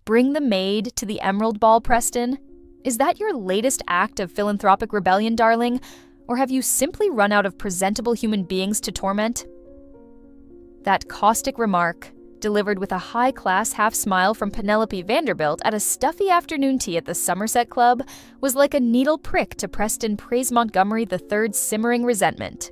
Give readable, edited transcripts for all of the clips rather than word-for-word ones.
Bring the Maid to the Emerald Ball, Preston? Is that your latest act of philanthropic rebellion, darling? Or have you simply run out of presentable human beings to torment? That caustic remark, delivered with a high-class half-smile from Penelope Vanderbilt at a stuffy afternoon tea at the Somerset Club, was like a needle prick to Preston Praise Montgomery III's simmering resentment.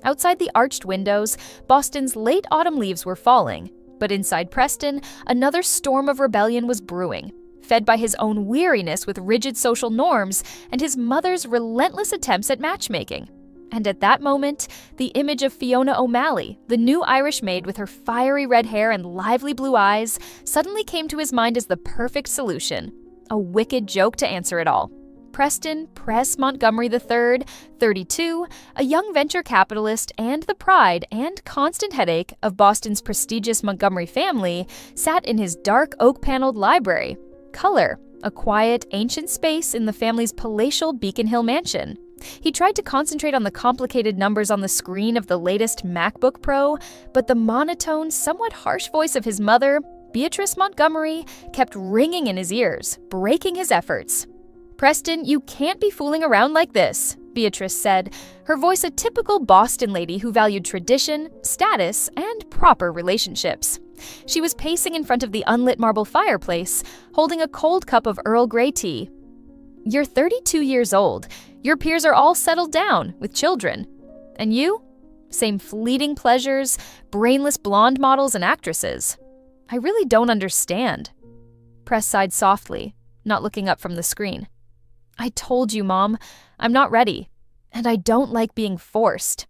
Outside the arched windows, Boston's late autumn leaves were falling, but inside Preston, another storm of rebellion was brewing, fed by his own weariness with rigid social norms and his mother's relentless attempts at matchmaking. And at that moment, the image of Fiona O'Malley, the new Irish maid with her fiery red hair and lively blue eyes, suddenly came to his mind as the perfect solution. A wicked joke to answer it all. Preston Press Montgomery III, 32, a young venture capitalist and the pride and constant headache of Boston's prestigious Montgomery family, sat in his dark oak-paneled library. Color, a quiet, ancient space in the family's palatial Beacon Hill mansion. He tried to concentrate on the complicated numbers on the screen of the latest MacBook Pro, but the monotone, somewhat harsh voice of his mother, Beatrice Montgomery, kept ringing in his ears, breaking his efforts. "Preston, you can't be fooling around like this," Beatrice said, her voice a typical Boston lady who valued tradition, status, and proper relationships. She was pacing in front of the unlit marble fireplace, holding a cold cup of Earl Grey tea. "You're 32 years old. Your peers are all settled down, with children. And you? Same fleeting pleasures, brainless blonde models and actresses. I really don't understand." Press sighed softly, not looking up from the screen. "I told you, Mom. I'm not ready. And I don't like being forced."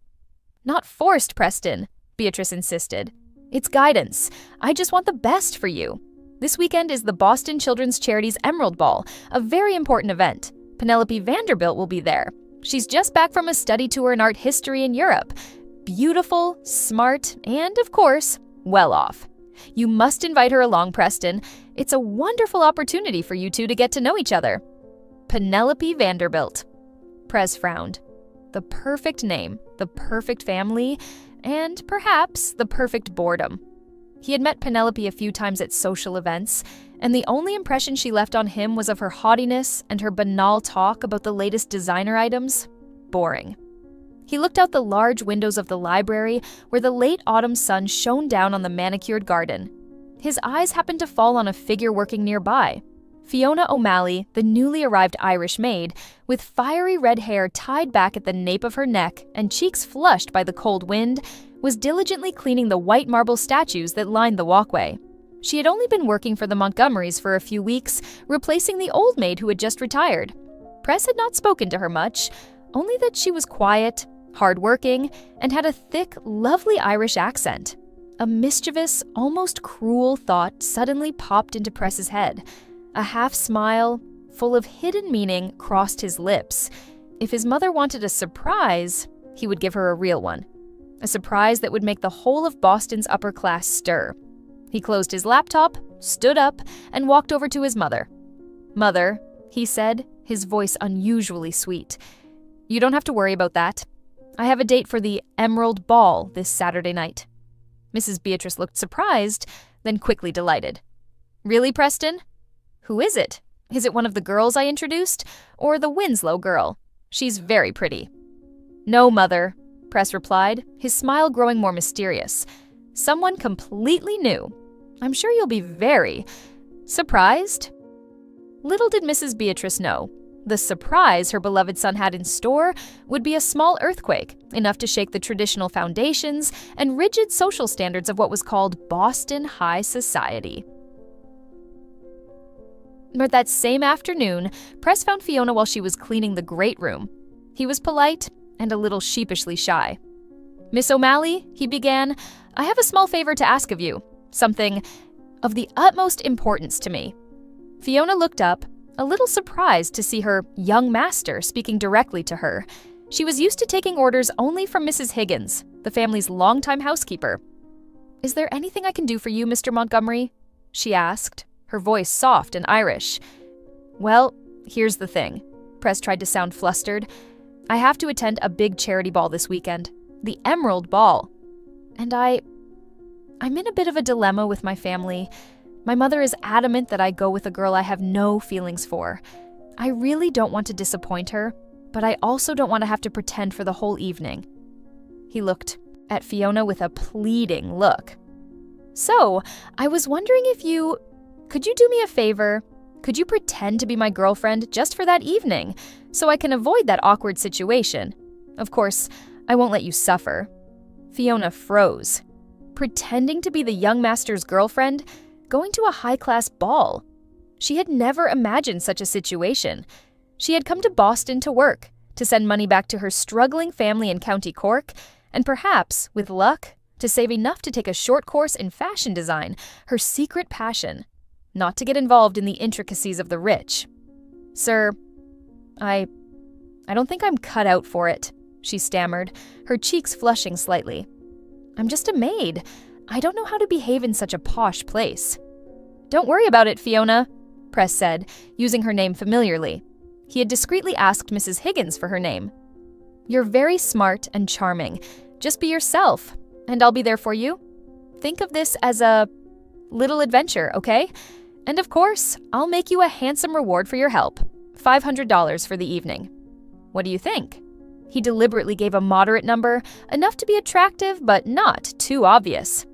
"Not forced, Preston," Beatrice insisted. "It's guidance. I just want the best for you. This weekend is the Boston Children's Charities Emerald Ball, a very important event. Penelope Vanderbilt will be there. She's just back from a study tour in art history in Europe. Beautiful, smart, and, of course, well off. You must invite her along, Preston. It's a wonderful opportunity for you two to get to know each other." Penelope Vanderbilt. Prez frowned. The perfect name, the perfect family, and perhaps the perfect boredom. He had met Penelope a few times at social events, and the only impression she left on him was of her haughtiness and her banal talk about the latest designer items. Boring. He looked out the large windows of the library where the late autumn sun shone down on the manicured garden. His eyes happened to fall on a figure working nearby. Fiona O'Malley, the newly arrived Irish maid, with fiery red hair tied back at the nape of her neck and cheeks flushed by the cold wind, was diligently cleaning the white marble statues that lined the walkway. She had only been working for the Montgomerys for a few weeks, replacing the old maid who had just retired. Press had not spoken to her much, only that she was quiet, hardworking, and had a thick, lovely Irish accent. A mischievous, almost cruel thought suddenly popped into Press's head. A half-smile, full of hidden meaning, crossed his lips. If his mother wanted a surprise, he would give her a real one. A surprise that would make the whole of Boston's upper class stir. He closed his laptop, stood up, and walked over to his mother. "Mother," he said, his voice unusually sweet, "you don't have to worry about that. I have a date for the Emerald Ball this Saturday night." Mrs. Beatrice looked surprised, then quickly delighted. "Really, Preston? Who is it? Is it one of the girls I introduced, or the Winslow girl? She's very pretty." "No, Mother," Press replied, his smile growing more mysterious. "Someone completely new. I'm sure you'll be very surprised." Little did Mrs. Beatrice know, the surprise her beloved son had in store would be a small earthquake, enough to shake the traditional foundations and rigid social standards of what was called Boston high society. But that same afternoon, Press found Fiona while she was cleaning the great room. He was polite and a little sheepishly shy. "Miss O'Malley," he began, "I have a small favor to ask of you. Something of the utmost importance to me." Fiona looked up, a little surprised to see her young master speaking directly to her. She was used to taking orders only from Mrs. Higgins, the family's longtime housekeeper. "Is there anything I can do for you, Mr. Montgomery?" she asked, her voice soft and Irish. "Well, here's the thing." Press tried to sound flustered. "I have to attend a big charity ball this weekend, the Emerald Ball. And I'm in a bit of a dilemma with my family. My mother is adamant that I go with a girl I have no feelings for. I really don't want to disappoint her, but I also don't want to have to pretend for the whole evening." He looked at Fiona with a pleading look. "So, I was wondering if could you do me a favor? Could you pretend to be my girlfriend just for that evening, so I can avoid that awkward situation? Of course, I won't let you suffer." Fiona froze. Pretending to be the young master's girlfriend, going to a high-class ball. She had never imagined such a situation. She had come to Boston to work, to send money back to her struggling family in County Cork, and perhaps, with luck, to save enough to take a short course in fashion design, her secret passion, not to get involved in the intricacies of the rich. "Sir, I don't think I'm cut out for it," she stammered, her cheeks flushing slightly. "I'm just a maid. I don't know how to behave in such a posh place." "Don't worry about it, Fiona," Press said, using her name familiarly. He had discreetly asked Mrs. Higgins for her name. "You're very smart and charming. Just be yourself, and I'll be there for you. Think of this as a little adventure, okay? And of course, I'll make you a handsome reward for your help. $500 for the evening. What do you think?" He deliberately gave a moderate number, enough to be attractive but not too obvious.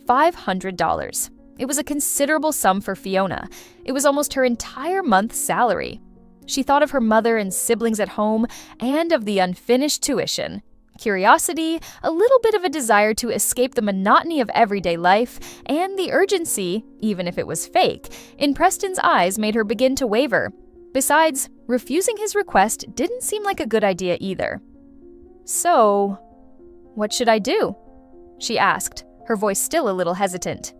$500. It was a considerable sum for Fiona. It was almost her entire month's salary. She thought of her mother and siblings at home and of the unfinished tuition. Curiosity, a little bit of a desire to escape the monotony of everyday life, and the urgency, even if it was fake, in Preston's eyes made her begin to waver. Besides, refusing his request didn't seem like a good idea either. "So, what should I do?" she asked, her voice still a little hesitant.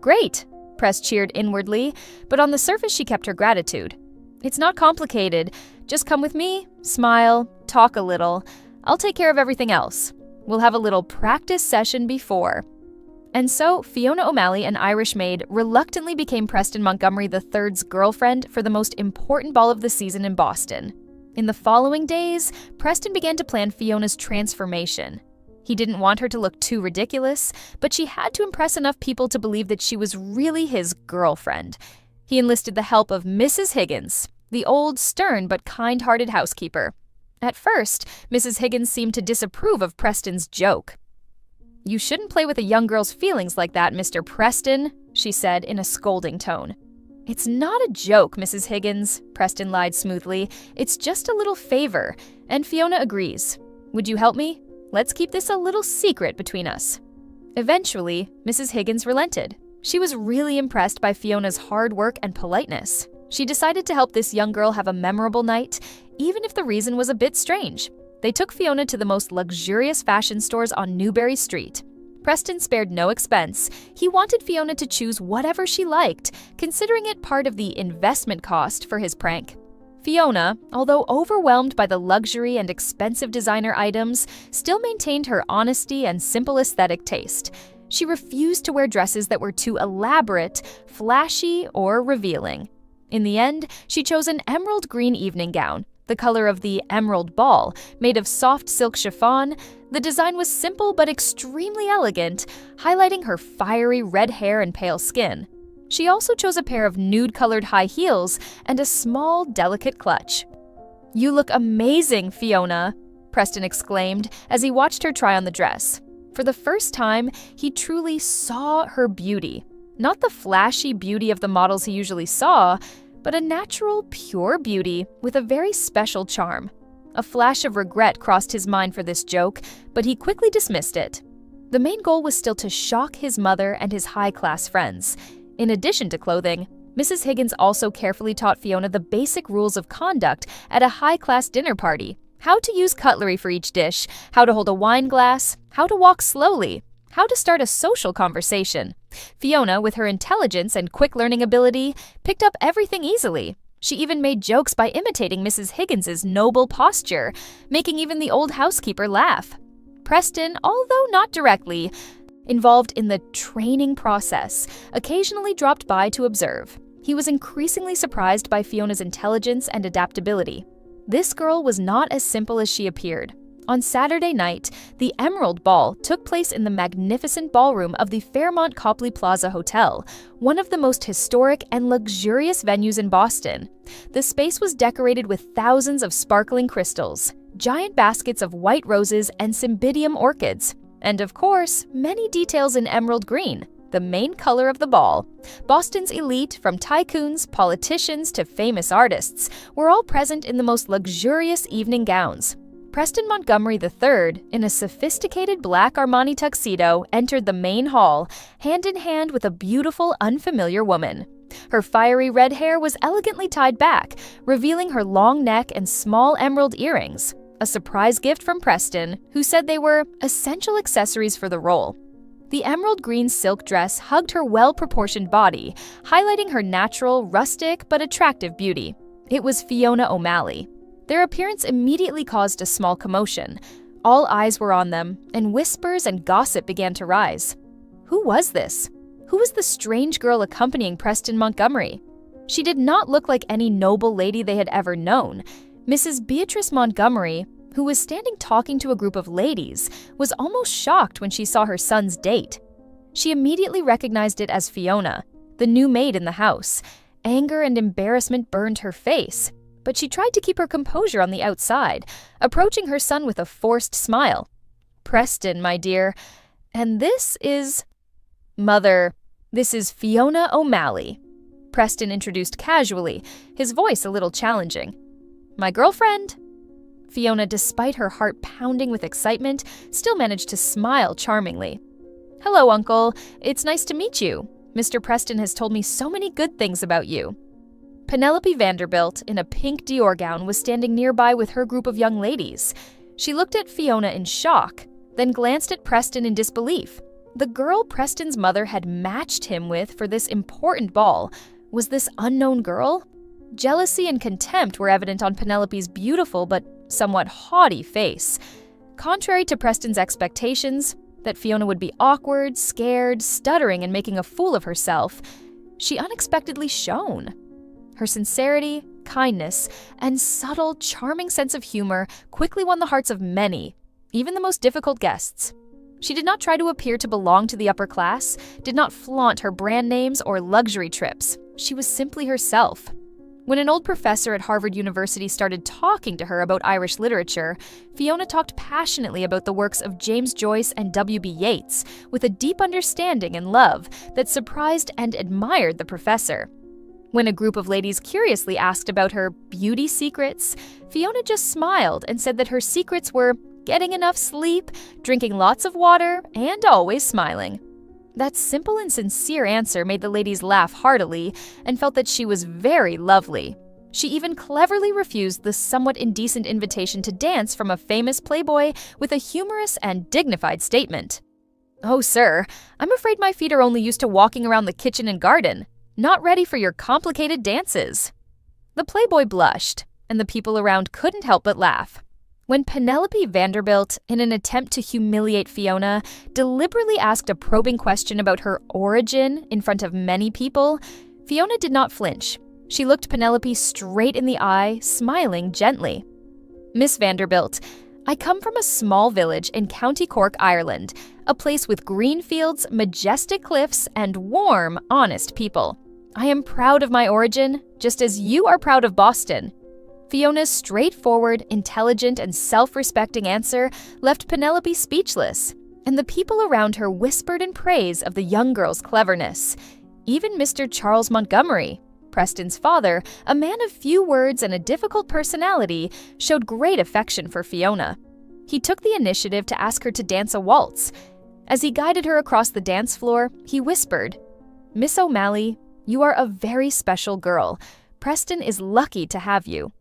"Great," Press cheered inwardly, but on the surface she kept her gratitude. "It's not complicated. Just come with me, smile, talk a little. I'll take care of everything else. We'll have a little practice session before." And so, Fiona O'Malley, an Irish maid, reluctantly became Preston Montgomery III's girlfriend for the most important ball of the season in Boston. In the following days, Preston began to plan Fiona's transformation. He didn't want her to look too ridiculous, but she had to impress enough people to believe that she was really his girlfriend. He enlisted the help of Mrs. Higgins, the old, stern but kind-hearted housekeeper. At first, Mrs. Higgins seemed to disapprove of Preston's joke. "You shouldn't play with a young girl's feelings like that, Mr. Preston," she said in a scolding tone. "It's not a joke, Mrs. Higgins," Preston lied smoothly. "It's just a little favor, and Fiona agrees. Would you help me? Let's keep this a little secret between us." Eventually, Mrs. Higgins relented. She was really impressed by Fiona's hard work and politeness. She decided to help this young girl have a memorable night, even if the reason was a bit strange. They took Fiona to the most luxurious fashion stores on Newbury Street. Preston spared no expense. He wanted Fiona to choose whatever she liked, considering it part of the investment cost for his prank. Fiona, although overwhelmed by the luxury and expensive designer items, still maintained her honesty and simple aesthetic taste. She refused to wear dresses that were too elaborate, flashy, or revealing. In the end, she chose an emerald green evening gown, the color of the emerald ball, made of soft silk chiffon. The design was simple but extremely elegant, highlighting her fiery red hair and pale skin. She also chose a pair of nude-colored high heels and a small, delicate clutch. "You look amazing, Fiona," Preston exclaimed as he watched her try on the dress. For the first time, he truly saw her beauty. Not the flashy beauty of the models he usually saw, but a natural, pure beauty with a very special charm. A flash of regret crossed his mind for this joke, but he quickly dismissed it. The main goal was still to shock his mother and his high-class friends. In addition to clothing, Mrs. Higgins also carefully taught Fiona the basic rules of conduct at a high-class dinner party. How to use cutlery for each dish, how to hold a wine glass, how to walk slowly, how to start a social conversation. Fiona, with her intelligence and quick learning ability, picked up everything easily. She even made jokes by imitating Mrs. Higgins's noble posture, making even the old housekeeper laugh. Preston, although not directly involved in the training process, occasionally dropped by to observe. He was increasingly surprised by Fiona's intelligence and adaptability. This girl was not as simple as she appeared. On Saturday night, the Emerald Ball took place in the magnificent ballroom of the Fairmont Copley Plaza Hotel, one of the most historic and luxurious venues in Boston. The space was decorated with thousands of sparkling crystals, giant baskets of white roses and cymbidium orchids, and of course, many details in emerald green, the main color of the ball. Boston's elite, from tycoons, politicians to famous artists, were all present in the most luxurious evening gowns. Preston Montgomery III, in a sophisticated black Armani tuxedo, entered the main hall, hand in hand with a beautiful, unfamiliar woman. Her fiery red hair was elegantly tied back, revealing her long neck and small emerald earrings, a surprise gift from Preston, who said they were essential accessories for the role. The emerald green silk dress hugged her well-proportioned body, highlighting her natural, rustic, but attractive beauty. It was Fiona O'Malley. Their appearance immediately caused a small commotion. All eyes were on them, and whispers and gossip began to rise. Who was this? Who was the strange girl accompanying Preston Montgomery? She did not look like any noble lady they had ever known. Mrs. Beatrice Montgomery, who was standing talking to a group of ladies, was almost shocked when she saw her son's date. She immediately recognized it as Fiona, the new maid in the house. Anger and embarrassment burned her face, but she tried to keep her composure on the outside, approaching her son with a forced smile. "Preston, my dear, and this is—" "Mother, this is Fiona O'Malley," Preston introduced casually, his voice a little challenging. "My girlfriend?" Fiona, despite her heart pounding with excitement, still managed to smile charmingly. "Hello, Uncle. It's nice to meet you. Mr. Preston has told me so many good things about you." Penelope Vanderbilt, in a pink Dior gown, was standing nearby with her group of young ladies. She looked at Fiona in shock, then glanced at Preston in disbelief. The girl Preston's mother had matched him with for this important ball was this unknown girl? Jealousy and contempt were evident on Penelope's beautiful but somewhat haughty face. Contrary to Preston's expectations, that Fiona would be awkward, scared, stuttering, and making a fool of herself, she unexpectedly shone. Her sincerity, kindness, and subtle, charming sense of humor quickly won the hearts of many, even the most difficult guests. She did not try to appear to belong to the upper class, did not flaunt her brand names or luxury trips. She was simply herself. When an old professor at Harvard University started talking to her about Irish literature, Fiona talked passionately about the works of James Joyce and W.B. Yeats, with a deep understanding and love that surprised and admired the professor. When a group of ladies curiously asked about her beauty secrets, Fiona just smiled and said that her secrets were getting enough sleep, drinking lots of water, and always smiling. That simple and sincere answer made the ladies laugh heartily and felt that she was very lovely. She even cleverly refused the somewhat indecent invitation to dance from a famous playboy with a humorous and dignified statement. "Oh, sir, I'm afraid my feet are only used to walking around the kitchen and garden. Not ready for your complicated dances." The playboy blushed, and the people around couldn't help but laugh. When Penelope Vanderbilt, in an attempt to humiliate Fiona, deliberately asked a probing question about her origin in front of many people, Fiona did not flinch. She looked Penelope straight in the eye, smiling gently. "Miss Vanderbilt, I come from a small village in County Cork, Ireland, a place with green fields, majestic cliffs, and warm, honest people. I am proud of my origin, just as you are proud of Boston." Fiona's straightforward, intelligent, and self-respecting answer left Penelope speechless, and the people around her whispered in praise of the young girl's cleverness. Even Mr. Charles Montgomery, Preston's father, a man of few words and a difficult personality, showed great affection for Fiona. He took the initiative to ask her to dance a waltz. As he guided her across the dance floor, he whispered, "Miss O'Malley, you are a very special girl. Preston is lucky to have you."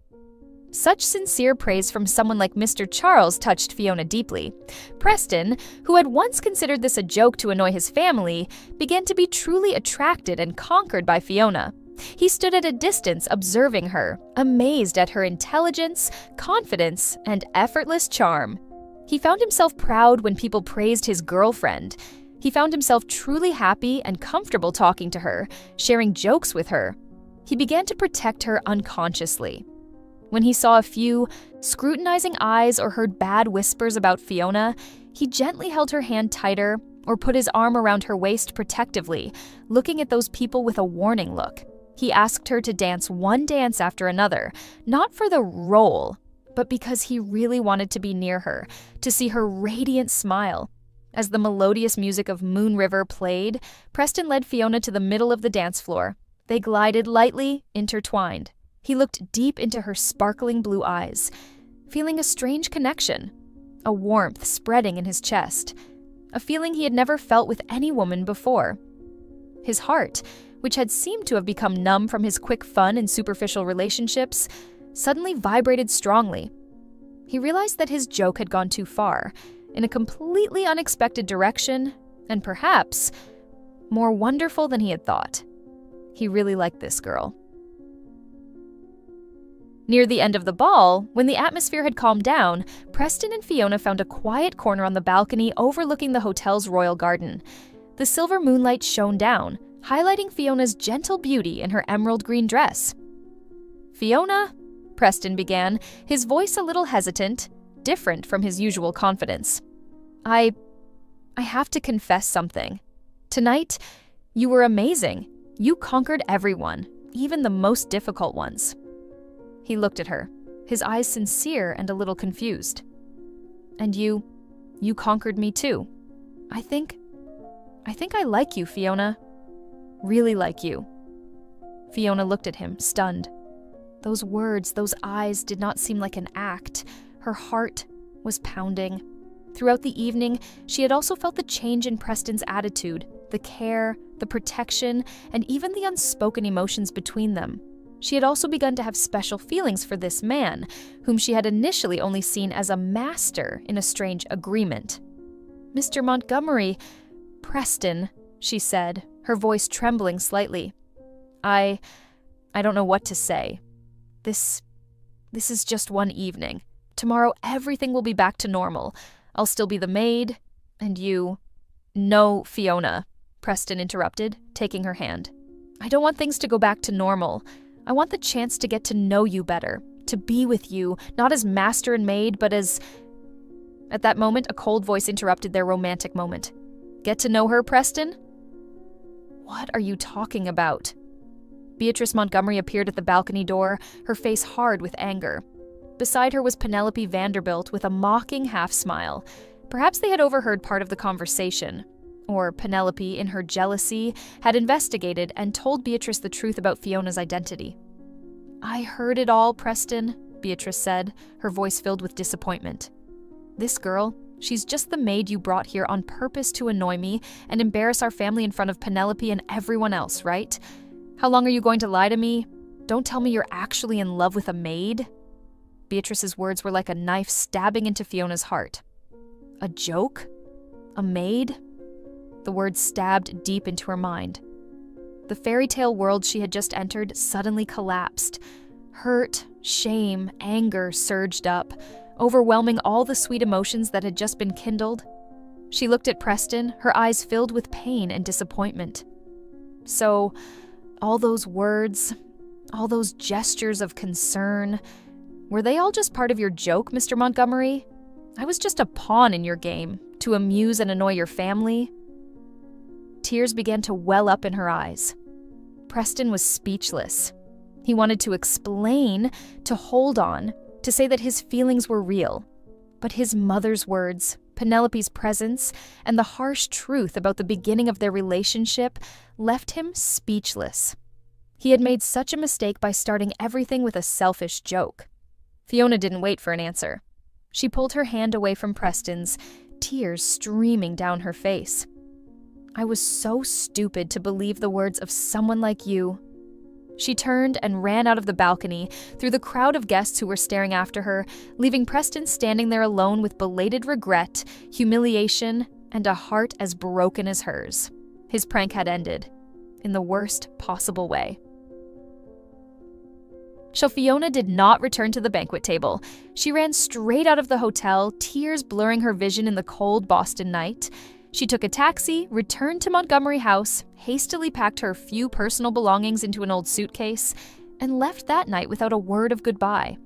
Such sincere praise from someone like Mr. Charles touched Fiona deeply. Preston, who had once considered this a joke to annoy his family, began to be truly attracted and conquered by Fiona. He stood at a distance observing her, amazed at her intelligence, confidence, and effortless charm. He found himself proud when people praised his girlfriend. He found himself truly happy and comfortable talking to her, sharing jokes with her. He began to protect her unconsciously. When he saw a few scrutinizing eyes or heard bad whispers about Fiona, he gently held her hand tighter or put his arm around her waist protectively, looking at those people with a warning look. He asked her to dance one dance after another, not for the role, but because he really wanted to be near her, to see her radiant smile. As the melodious music of Moon River played, Preston led Fiona to the middle of the dance floor. They glided lightly, intertwined. He looked deep into her sparkling blue eyes, feeling a strange connection, a warmth spreading in his chest, a feeling he had never felt with any woman before. His heart, which had seemed to have become numb from his quick fun and superficial relationships, suddenly vibrated strongly. He realized that his joke had gone too far, in a completely unexpected direction, and perhaps more wonderful than he had thought. He really liked this girl. Near the end of the ball, when the atmosphere had calmed down, Preston and Fiona found a quiet corner on the balcony overlooking the hotel's royal garden. The silver moonlight shone down, highlighting Fiona's gentle beauty in her emerald green dress. "Fiona," Preston began, his voice a little hesitant, different from his usual confidence. I have to confess something. Tonight, you were amazing. You conquered everyone, even the most difficult ones." He looked at her, his eyes sincere and a little confused. "And you conquered me too. I think I like you, Fiona. Really like you." Fiona looked at him, stunned. Those words, those eyes did not seem like an act. Her heart was pounding. Throughout the evening, she had also felt the change in Preston's attitude, the care, the protection, and even the unspoken emotions between them. She had also begun to have special feelings for this man, whom she had initially only seen as a master in a strange agreement. "Mr. Montgomery, Preston," she said, her voice trembling slightly. I don't know what to say. This is just one evening. Tomorrow everything will be back to normal. I'll still be the maid, and you—" "No, Fiona," Preston interrupted, taking her hand. "I don't want things to go back to normal. I want the chance to get to know you better, to be with you, not as master and maid, but as—" At that moment, a cold voice interrupted their romantic moment. "Get to know her, Preston?" "What are you talking about?" Beatrice Montgomery appeared at the balcony door, her face hard with anger. Beside her was Penelope Vanderbilt with a mocking half-smile. Perhaps they had overheard part of the conversation. Or Penelope, in her jealousy, had investigated and told Beatrice the truth about Fiona's identity. "I heard it all, Preston," Beatrice said, her voice filled with disappointment. "This girl, she's just the maid you brought here on purpose to annoy me and embarrass our family in front of Penelope and everyone else, right? How long are you going to lie to me? Don't tell me you're actually in love with a maid." Beatrice's words were like a knife stabbing into Fiona's heart. A joke? A maid? The words stabbed deep into her mind. The fairy tale world she had just entered suddenly collapsed. Hurt, shame, anger surged up, overwhelming all the sweet emotions that had just been kindled. She looked at Preston, her eyes filled with pain and disappointment. "So, all those words, all those gestures of concern, were they all just part of your joke, Mr. Montgomery? I was just a pawn in your game, to amuse and annoy your family." Tears began to well up in her eyes. Preston was speechless. He wanted to explain, to hold on, to say that his feelings were real. But his mother's words, Penelope's presence, and the harsh truth about the beginning of their relationship left him speechless. He had made such a mistake by starting everything with a selfish joke. Fiona didn't wait for an answer. She pulled her hand away from Preston's, tears streaming down her face. "I was so stupid to believe the words of someone like you." She turned and ran out of the balcony, through the crowd of guests who were staring after her, leaving Preston standing there alone with belated regret, humiliation, and a heart as broken as hers. His prank had ended, in the worst possible way. So Fiona did not return to the banquet table. She ran straight out of the hotel, tears blurring her vision in the cold Boston night. She took a taxi, returned to Montgomery House, hastily packed her few personal belongings into an old suitcase, and left that night without a word of goodbye.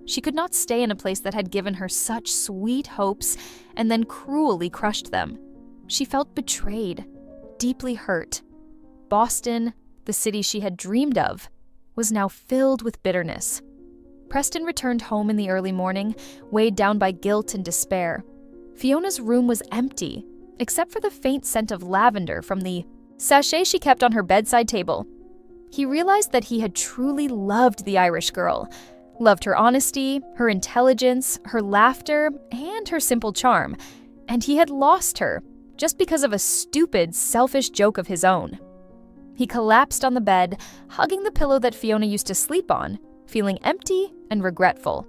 She could not stay in a place that had given her such sweet hopes and then cruelly crushed them. She felt betrayed, deeply hurt. Boston, the city she had dreamed of, was now filled with bitterness. Preston returned home in the early morning, weighed down by guilt and despair. Fiona's room was empty, except for the faint scent of lavender from the sachet she kept on her bedside table. He realized that he had truly loved the Irish girl, loved her honesty, her intelligence, her laughter, and her simple charm, and he had lost her just because of a stupid, selfish joke of his own. He collapsed on the bed, hugging the pillow that Fiona used to sleep on, feeling empty and regretful.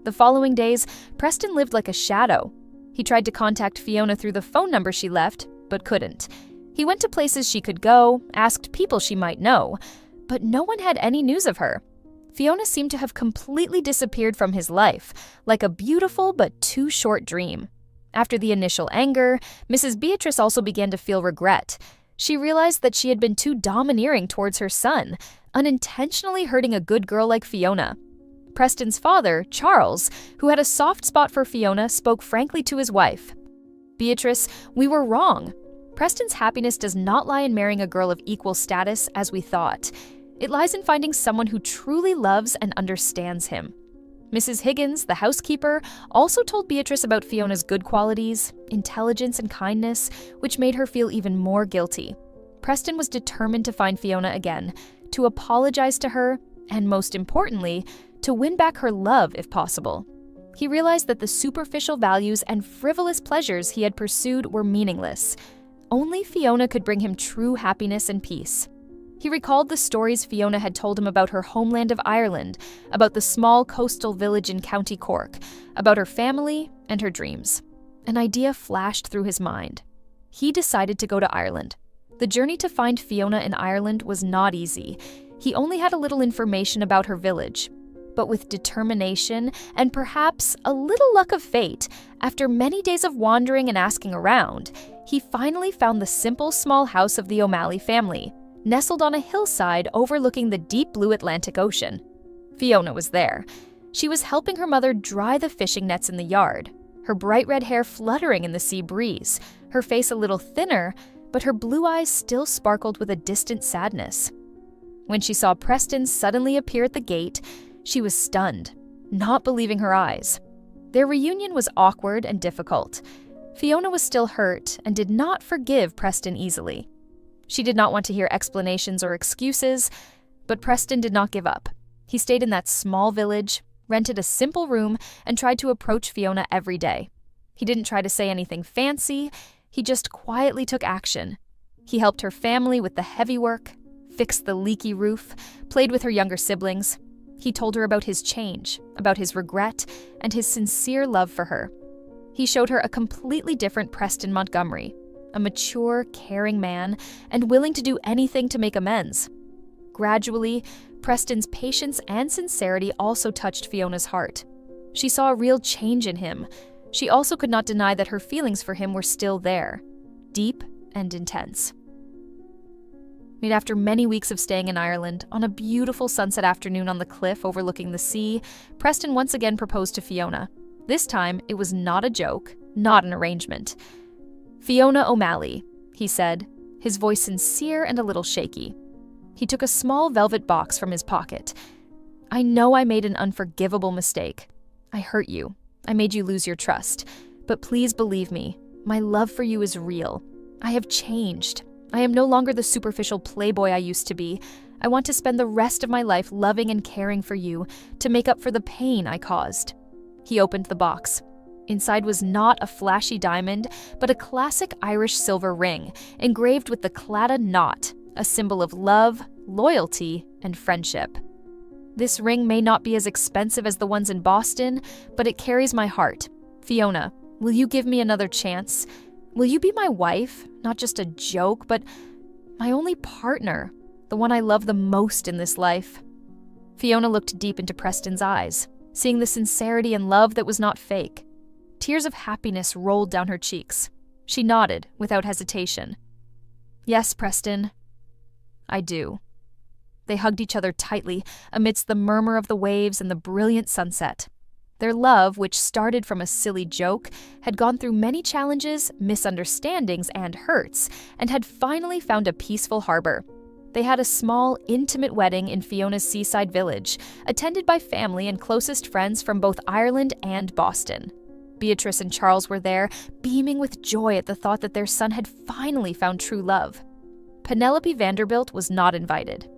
The following days, Preston lived like a shadow. He tried to contact Fiona through the phone number she left, but couldn't. He went to places she could go, asked people she might know, but no one had any news of her. Fiona seemed to have completely disappeared from his life, like a beautiful but too short dream. After the initial anger, Mrs. Beatrice also began to feel regret. She realized that she had been too domineering towards her son, unintentionally hurting a good girl like Fiona. Preston's father, Charles, who had a soft spot for Fiona, spoke frankly to his wife. "Beatrice, we were wrong. Preston's happiness does not lie in marrying a girl of equal status as we thought. It lies in finding someone who truly loves and understands him." Mrs. Higgins, the housekeeper, also told Beatrice about Fiona's good qualities, intelligence and kindness, which made her feel even more guilty. Preston was determined to find Fiona again, to apologize to her, and most importantly, to win back her love if possible. He realized that the superficial values and frivolous pleasures he had pursued were meaningless. Only Fiona could bring him true happiness and peace. He recalled the stories Fiona had told him about her homeland of Ireland, about the small coastal village in County Cork, about her family and her dreams. An idea flashed through his mind. He decided to go to Ireland. The journey to find Fiona in Ireland was not easy. He only had a little information about her village. But with determination and perhaps a little luck of fate, after many days of wandering and asking around, he finally found the simple small house of the O'Malley family, nestled on a hillside overlooking the deep blue Atlantic Ocean. Fiona was there. She was helping her mother dry the fishing nets in the yard, her bright red hair fluttering in the sea breeze, her face a little thinner, but her blue eyes still sparkled with a distant sadness. When she saw Preston suddenly appear at the gate, she was stunned, not believing her eyes. Their reunion was awkward and difficult. Fiona was still hurt and did not forgive Preston easily. She did not want to hear explanations or excuses, but Preston did not give up. He stayed in that small village, rented a simple room, and tried to approach Fiona every day. He didn't try to say anything fancy, he just quietly took action. He helped her family with the heavy work, fixed the leaky roof, played with her younger siblings. He told her about his change, about his regret, and his sincere love for her. He showed her a completely different Preston Montgomery, a mature, caring man, and willing to do anything to make amends. Gradually, Preston's patience and sincerity also touched Fiona's heart. She saw a real change in him. She also could not deny that her feelings for him were still there, deep and intense. Yet after many weeks of staying in Ireland, on a beautiful sunset afternoon on the cliff overlooking the sea, Preston once again proposed to Fiona. This time, it was not a joke, not an arrangement. "Fiona O'Malley," he said, his voice sincere and a little shaky. He took a small velvet box from his pocket. "I know I made an unforgivable mistake. I hurt you. I made you lose your trust. But please believe me, my love for you is real. I have changed. I am no longer the superficial playboy I used to be. I want to spend the rest of my life loving and caring for you to make up for the pain I caused." He opened the box. Inside was not a flashy diamond, but a classic Irish silver ring, engraved with the claddagh knot, a symbol of love, loyalty, and friendship. "This ring may not be as expensive as the ones in Boston, but it carries my heart. Fiona, will you give me another chance? Will you be my wife, not just a joke, but my only partner, the one I love the most in this life?" Fiona looked deep into Preston's eyes, seeing the sincerity and love that was not fake. Tears of happiness rolled down her cheeks. She nodded without hesitation. "Yes, Preston, I do." They hugged each other tightly amidst the murmur of the waves and the brilliant sunset. Their love, which started from a silly joke, had gone through many challenges, misunderstandings, and hurts, and had finally found a peaceful harbor. They had a small, intimate wedding in Fiona's seaside village, attended by family and closest friends from both Ireland and Boston. Beatrice and Charles were there, beaming with joy at the thought that their son had finally found true love. Penelope Vanderbilt was not invited.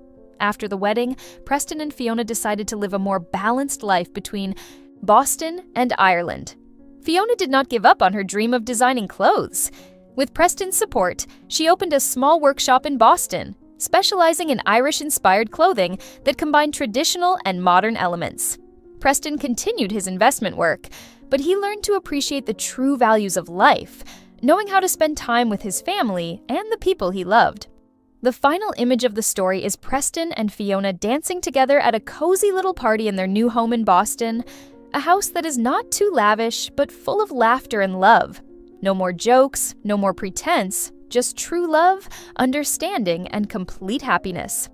After the wedding, Preston and Fiona decided to live a more balanced life between Boston and Ireland. Fiona did not give up on her dream of designing clothes. With Preston's support, she opened a small workshop in Boston, specializing in Irish-inspired clothing that combined traditional and modern elements. Preston continued his investment work, but he learned to appreciate the true values of life, knowing how to spend time with his family and the people he loved. The final image of the story is Preston and Fiona dancing together at a cozy little party in their new home in Boston, a house that is not too lavish, but full of laughter and love. No more jokes, no more pretense, just true love, understanding, and complete happiness.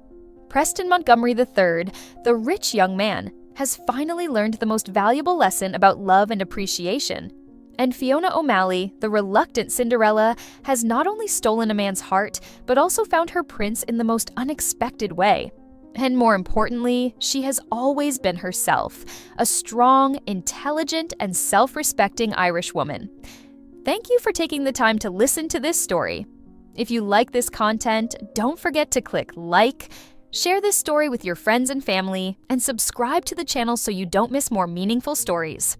Preston Montgomery III, the rich young man, has finally learned the most valuable lesson about love and appreciation. And Fiona O'Malley, the reluctant Cinderella, has not only stolen a man's heart, but also found her prince in the most unexpected way. And more importantly, she has always been herself, a strong, intelligent, and self-respecting Irish woman. Thank you for taking the time to listen to this story. If you like this content, don't forget to click like, share this story with your friends and family, and subscribe to the channel so you don't miss more meaningful stories.